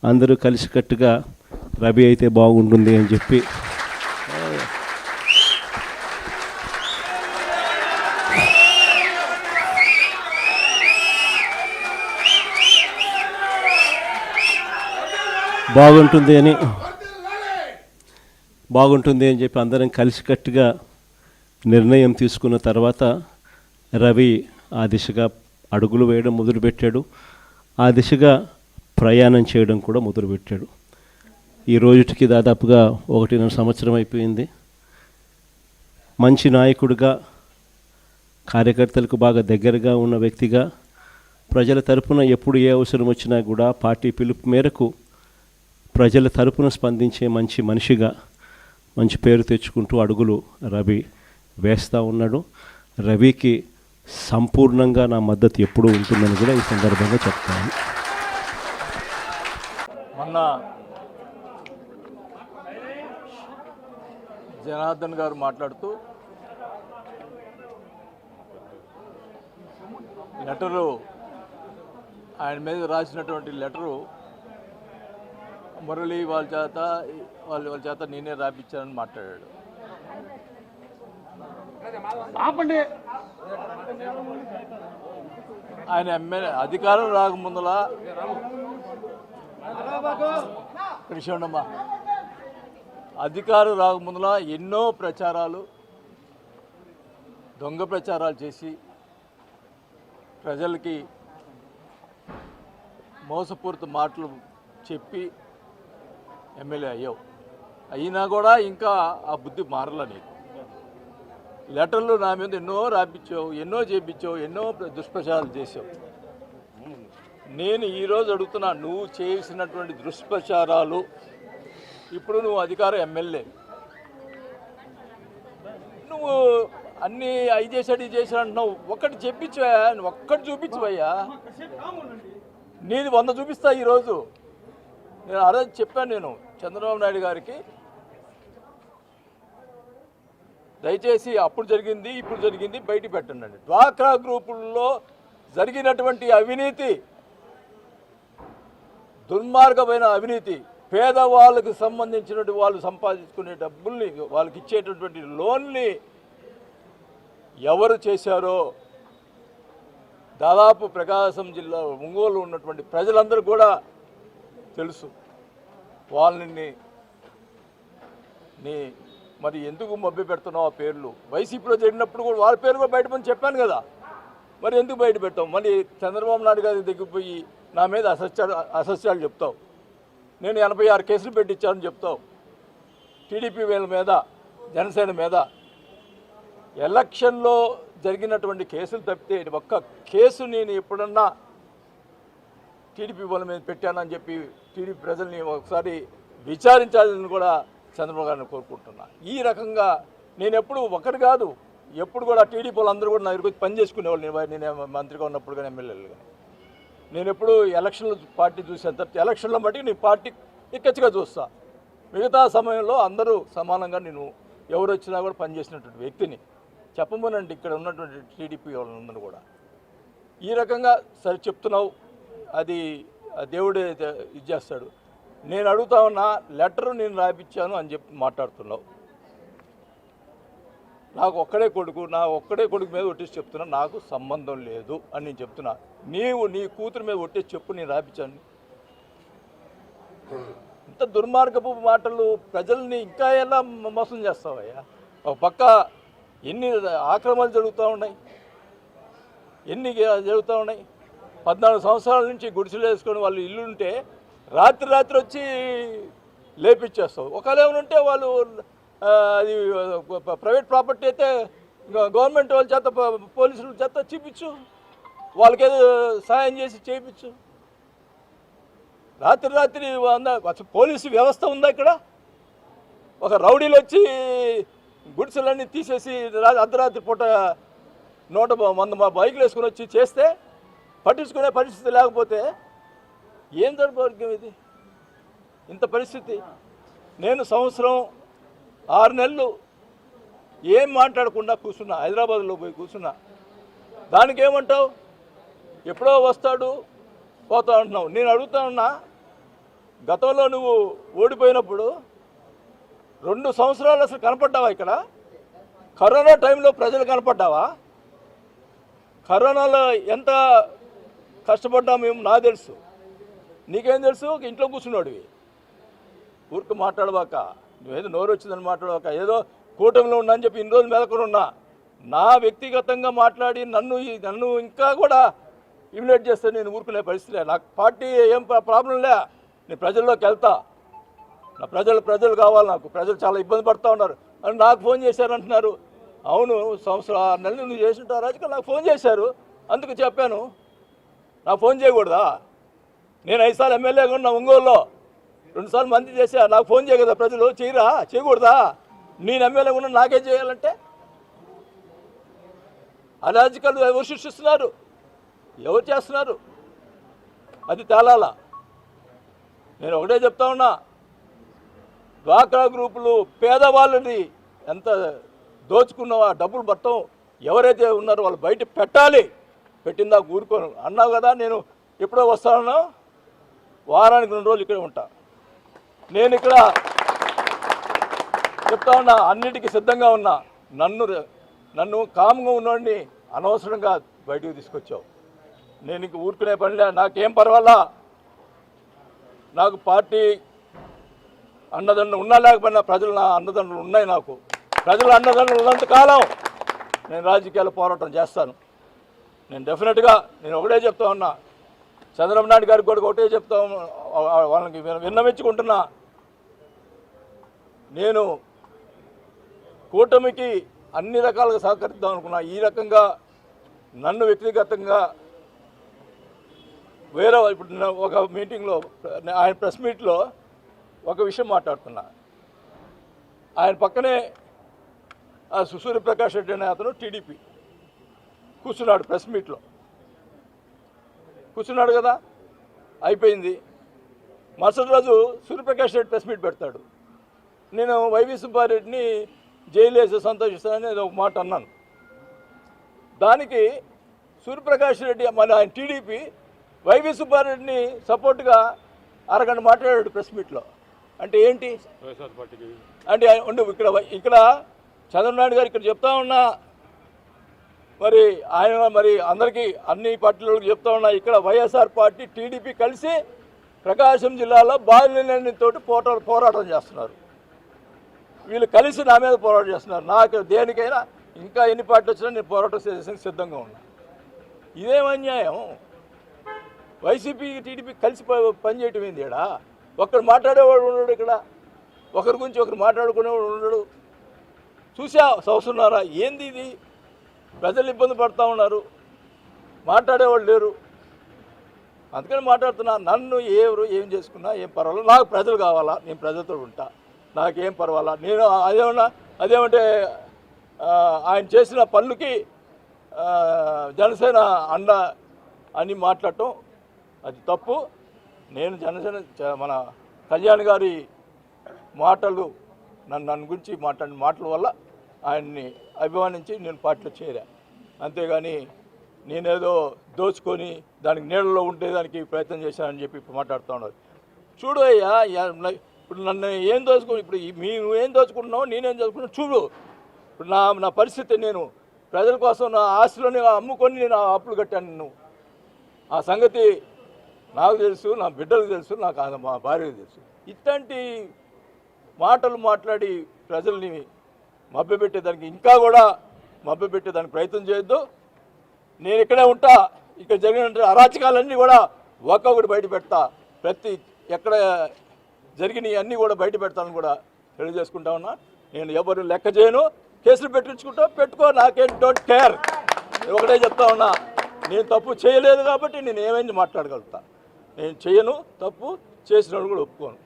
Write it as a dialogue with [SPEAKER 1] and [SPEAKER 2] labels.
[SPEAKER 1] అందరూ కలిసికట్టుగా రవి అయితే బాగుంటుంది అని చెప్పి బాగుంటుంది అని చెప్పి అందరం కలిసికట్టుగా నిర్ణయం తీసుకున్న తర్వాత రవి ఆ దిశగా అడుగులు వేయడం మొదలుపెట్టాడు. ఆ దిశగా ప్రయాణం చేయడం కూడా మొదలుపెట్టాడు. ఈ రోజుకి దాదాపుగా 1.5 సంవత్సరం అయిపోయింది. మంచి నాయకుడిగా, కార్యకర్తలకు బాగా దగ్గరగా ఉన్న వ్యక్తిగా, ప్రజల తరపున ఎప్పుడు ఏ అవసరం వచ్చినా కూడా పార్టీ పిలుపు మేరకు ప్రజల తరపున స్పందించే మంచి మనిషిగా మంచి పేరు తెచ్చుకుంటూ అడుగులు రవి వేస్తూ ఉన్నాడు. రవికి సంపూర్ణంగా నా మద్దతు ఎప్పుడూ ఉంటుందని కూడా ఈ సందర్భంగా చెప్తాను.
[SPEAKER 2] మొన్న జనార్దన్ గారు మాట్లాడుతూ లెటరు, ఆయన మీద రాసినటువంటి లెటరు మురళి వాళ్ళ చేత నేనే రాపించానని మాట్లాడాడు. ఆయన ఎమ్మెల్యే అధికారం రాకముందులా కృష్ణమ్మా అధికారం రాకముందులా ఎన్నో ప్రచారాలు, దొంగ ప్రచారాలు చేసి ప్రజలకి మోసపూరిత మాటలు చెప్పి ఎమ్మెల్యే అయ్యావు. అయినా కూడా ఇంకా ఆ బుద్ధి మారలా నీకు. లెటర్లు నా మీద ఎన్నో రాపించావు, ఎన్నో చేయించావు, ఎన్నో దుష్ప్రచారాలు చేసావు. నేను ఈరోజు అడుగుతున్నా, నువ్వు చేసినటువంటి దుష్ప్రచారాలు, ఇప్పుడు నువ్వు అధికార ఎమ్మెల్యే, నువ్వు అన్నీ అవి చేశాడు ఇది చేశాడు అంటున్నావు. ఒక్కటి చెప్పించవయ్యా, నువ్వు ఒక్కటి చూపించవయ్యా. నీది 100 చూపిస్తా. ఈరోజు నేను ఆ రోజు చెప్పాను, నేను చంద్రబాబు నాయుడు గారికి, దయచేసి అప్పుడు జరిగింది ఇప్పుడు జరిగింది బయట పెట్టండి. డ్వాక్రా గ్రూపుల్లో జరిగినటువంటి అవినీతి, దుర్మార్గమైన అవినీతి, పేదవాళ్ళకు సంబంధించినటువంటి వాళ్ళు సంపాదించుకునే డబ్బుల్ని, వాళ్ళకి ఇచ్చేటటువంటి లోన్ని ఎవరు చేశారో దాదాపు ప్రకాశం జిల్లా ఒంగోలు ఉన్నటువంటి ప్రజలందరూ కూడా తెలుసు. వాళ్ళని మరి ఎందుకు మభ్య పెడుతున్నావు? ఆ పేర్లు వైసీపీలో జరిగినప్పుడు కూడా వాళ్ళ పేరు కూడా బయటపని చెప్పాను కదా, మరి ఎందుకు బయట పెట్టావు? మళ్ళీ చంద్రబాబు నాయుడు గారి దగ్గరికి పోయి నా మీద అసత్యాలు చెప్తావు. నేను 86 కేసులు పెట్టించానని చెప్తావు. టీడీపీ వీళ్ళ మీద, జనసేన మీద. ఎలక్షన్లో జరిగినటువంటి కేసులు తప్పితే ఒక్క కేసు నేను ఎప్పుడన్నా టీడీపీ వాళ్ళ మీద పెట్టానని చెప్పి టీడీపీ ప్రజల్ని ఒకసారి విచారించాలని కూడా చంద్రబాబు గారిని కోరుకుంటున్నా. ఈ రకంగా నేను ఎప్పుడు ఒకటి కాదు, ఎప్పుడు కూడా టీడీపీ వాళ్ళందరూ కూడా నా దగ్గరికి పని చేసుకునేవాళ్ళు. నేను మంత్రిగా ఉన్నప్పుడు కానీ, ఎమ్మెల్యేలు కానీ, నేను ఎప్పుడు ఎలక్షన్లు పార్టీ చూసాను తప్పితే ఎలక్షన్లో బట్టి నేను పార్టీ ఎక్కచ్చిగా చూస్తా. మిగతా సమయంలో అందరూ సమానంగా నేను ఎవరు వచ్చినా కూడా పనిచేసినటువంటి వ్యక్తిని చెప్పమనండి ఇక్కడ ఉన్నటువంటి టీడీపీ వాళ్ళందరూ కూడా. ఈ రకంగా సరే చెప్తున్నావు, అది దేవుడే ఇది చేస్తాడు. నేను అడుగుతా ఉన్నా, లెటరు నేను రాయించాను అని చెప్పి మాట్లాడుతున్నావు. నాకు ఒక్కడే కొడుకు, నా ఒక్కడే కొడుకు మీద ఒట్టేసి చెప్తున్నా, నాకు సంబంధం లేదు అని నేను చెప్తున్నా. నీవు నీ కూతురు మీద ఒట్టేసి చెప్పు, నేను రాయించాను. ఇంత దుర్మార్గపు మాటలు ప్రజల్ని ఇంకా ఎలా మోసం చేస్తావయ్యా? ఒక పక్క ఎన్ని ఆక్రమణలు జరుగుతూ ఉన్నాయి, ఎన్ని జరుగుతూ ఉన్నాయి. 14 సంవత్సరాల నుంచి గుడిసెలు వేసుకొని వాళ్ళు ఇల్లు ఉంటే రాత్రి వచ్చి లేపించేస్తావు. ఒకవేళ ఏమనుంటే వాళ్ళు అది ప్రైవేట్ ప్రాపర్టీ అయితే గవర్నమెంట్ వాళ్ళ చేత, పోలీసుల చేత చూపించు, వాళ్ళకేదో సాయం చేసి చేయించు. రాత్రి పోలీసు వ్యవస్థ ఉందా ఇక్కడ? ఒక రౌడీలు వచ్చి గుడిసెలన్నీ తీసేసి అర్ధరాత్రి పూట 100 బైకులు వేసుకొని వచ్చి చేస్తే పట్టించుకునే పరిస్థితి లేకపోతే ఏం దౌర్భాగ్యం ఇది? ఇంత పరిస్థితి. నేను సంవత్సరం 6 నెలలు ఏం మాట్లాడకుండా కూర్చున్నా, హైదరాబాద్లో పోయి కూర్చున్నా. దానికి ఏమంటావు? ఎప్పుడో వస్తాడు పోతా ఉంటున్నావు. నేను అడుగుతా ఉన్నా, గతంలో నువ్వు ఓడిపోయినప్పుడు 2 సంవత్సరాలు అసలు కనపడ్డావా ఇక్కడ? కరోనా టైంలో ప్రజలు కనపడ్డావా? కరోనాలో ఎంత కష్టపడ్డా మేము నాకు తెలుసు, నీకేం తెలుసు? ఇంట్లో కూర్చున్నాడువి, ఊరికి మాట్లాడబాక, నువ్వేదో నోరు వచ్చిందని మాట్లాడబాక, ఏదో కూటమిలో ఉన్నా అని చెప్పి ఇన్ని రోజులు మెదకొని ఉన్నా. నా వ్యక్తిగతంగా మాట్లాడి నన్ను ఇంకా కూడా ఇమినేట్ చేస్తే నేను ఊరుకునే పరిస్థితి. నాకు పార్టీ ఏం ప్రాబ్లం లే, నేను ప్రజల్లోకి వెళ్తా. నా ప్రజలు కావాలి నాకు. ప్రజలు చాలా ఇబ్బంది పడుతూ ఉన్నారు అని నాకు ఫోన్ చేశారంటున్నారు. అవును, 6 నెలలు నువ్వు చేసిన రాజకీయాలు నాకు ఫోన్ చేశారు, అందుకు చెప్పాను. నాకు ఫోన్ చేయకూడదా? నేను 5 సార్లు ఎమ్మెల్యేగా ఉన్నా ఒంగోలులో, 2 సార్లు మంత్రి చేశా. నాకు ఫోన్ చేయగదా ప్రజలు? చేయకూడదా? నేను ఎమ్మెల్యేగా ఉన్నా నాకేం చేయాలంటే? అరాజకాలు ఎవరు సృష్టిస్తున్నారు, ఎవరు చేస్తున్నారు, అది తేలాలా. నేను ఒకటే చెప్తా ఉన్నా, డ్వాక్రా గ్రూపులు పేదవాళ్ళని ఎంత దోచుకున్నావో డబ్బులు మొత్తం ఎవరైతే ఉన్నారో వాళ్ళు బయట పెట్టాలి. పెట్టిందా ఊరుకోను అన్నావు కదా. నేను ఎప్పుడో వస్తానో, వారానికి 2 రోజులు ఇక్కడే ఉంటా. నేను ఇక్కడ చెప్తా ఉన్నా, అన్నిటికీ సిద్ధంగా ఉన్నా. నన్ను కామ్గా ఉన్నవాడిని అనవసరంగా బయటకు తీసుకొచ్చావు. నేను ఇంక ఊరుకునే పనిలే, నాకేం పర్వాలా. నాకు పార్టీ అన్నదండలు ఉన్నా లేకపోయినా ప్రజలు నా అన్నదండలు ఉన్నాయి. నాకు ప్రజల అన్నదండలు ఉన్నంత కాలం నేను రాజకీయాలు పోరాటం చేస్తాను. నేను డెఫినెట్గా నేను ఒకటే చెప్తా ఉన్నా, చంద్రబాబు నాయుడు గారికి కూడా ఒకటే చెప్తా, వాళ్ళకి విన్నవించుకుంటున్నా. నేను కూటమికి అన్ని రకాలుగా సహకరిద్దాం అనుకున్నా. ఈ రకంగా నన్ను వ్యక్తిగతంగా ఇప్పుడు ఒక మీటింగ్లో ఆయన ప్రెస్ మీట్లో ఒక విషయం మాట్లాడుతున్నా. ఆయన పక్కనే ఆ సూర్యప్రకాష్ రెడ్డి అనే అతను టీడీపీ కూర్చున్నాడు, ప్రెస్ మీట్లో కూర్చున్నాడు కదా. అయిపోయింది. మరుసటి రోజు సూర్యప్రకాష్ రెడ్డి ప్రెస్ మీట్ పెడతాడు. నేను వైవి సుబ్బారెడ్డిని జైలు వేసి సంతోషిస్తానని ఏదో ఒక మాట అన్నాను. దానికి సూర్యప్రకాష్ రెడ్డి మన ఆయన టీడీపీ వైవి సుబ్బారెడ్డిని సపోర్ట్గా అరగంట మాట్లాడాడు ప్రెస్ మీట్లో. అంటే ఏంటి అంటే ఉండు, ఇక్కడ చంద్రబాబు నాయుడు గారు ఇక్కడ చెప్తా ఉన్నా, మరి అందరికీ అన్ని పార్టీలకు చెప్తా ఉన్నా, ఇక్కడ వైఎస్ఆర్ పార్టీ టీడీపీ కలిసి ప్రకాశం జిల్లాలో బాలినేనితోటి పోరాటం చేస్తున్నారు. వీళ్ళు కలిసి నా మీద పోరాటం చేస్తున్నారు. నాకు దేనికైనా ఇంకా ఎన్ని పార్టీలు వచ్చినా నేను పోరాటం చేసేందుకు సిద్ధంగా ఉన్నా. ఇదేం అన్యాయం? వైసీపీ టీడీపీ కలిసి పనిచేయటం ఏంది? ఇక్కడ ఒకరు మాట్లాడేవాడు ఉన్నాడు, ఇక్కడ ఒకరి గురించి ఒకరు మాట్లాడుకునేవాడు ఉన్నాడు. చూసా సంవత్సరంన్నారా ఏంది ఇది? ప్రజలు ఇబ్బంది పడుతూ ఉన్నారు, మాట్లాడేవాళ్ళు లేరు. అందుకని మాట్లాడుతున్నా. నన్ను ఎవరు ఏం చేసుకున్నా ఏం పర్వాలేదు, నాకు ప్రజలు కావాలా, నేను ప్రజలతో ఉంటా, నాకేం పర్వాలా. నేను అదేమంటే ఆయన చేసిన పనులకి జనసేన అండ అని మాట్లాడటం అది తప్పు. నేను జనసేన మన కళ్యాణ్ గారి మాటలు నన్ను గురించి మాట్లాడిన మాటల వల్ల ఆయన్ని అభిమానించి నేను పార్టీలో చేరా. అంతేగాని నేనేదో దోచుకొని దానికి నీళ్ళలో ఉండేదానికి ప్రయత్నం చేశానని చెప్పి ఇప్పుడు మాట్లాడుతూ ఉన్నారు. చూడు అయ్యా, ఇప్పుడు నన్ను ఏం దోచుకుని, ఇప్పుడు నువ్వేం దోచుకుంటున్నావు, నేనేం దోచుకున్నావు చూడు. ఇప్పుడు నా పరిస్థితి, నేను ప్రజల కోసం నా ఆస్తులని అమ్ముకొని నేను అప్పులు కట్టాను. నువ్వు ఆ సంగతి నాకు తెలుసు, నా బిడ్డలకు తెలుసు, నాకు మా భార్యకు తెలుసు. ఇట్లాంటి మాటలు మాట్లాడి ప్రజల్ని మభ్యపెట్టేదానికి ఇంకా కూడా మభ్యపెట్టేదానికి ప్రయత్నం చేయొద్దు. నేను ఇక్కడే ఉంటా. ఇక్కడ జరిగిన అరాచకాలన్నీ కూడా ఒక్కొక్కటి బయట పెడతా. ఎక్కడ జరిగినవి అన్నీ కూడా బయట పెడతానని కూడా తెలియజేసుకుంటా ఉన్నా. నేను ఎవరు లెక్క చేయను. కేసులు పెట్టుకో, నాకేం డోంట్ కేర్. ఒకటే చెప్తా ఉన్నా, నేను తప్పు చేయలేదు కాబట్టి నేను ఏమైంది మాట్లాడగలుగుతా. నేను చేయను, తప్పు చేసినోడు కూడా ఒప్పుకోను.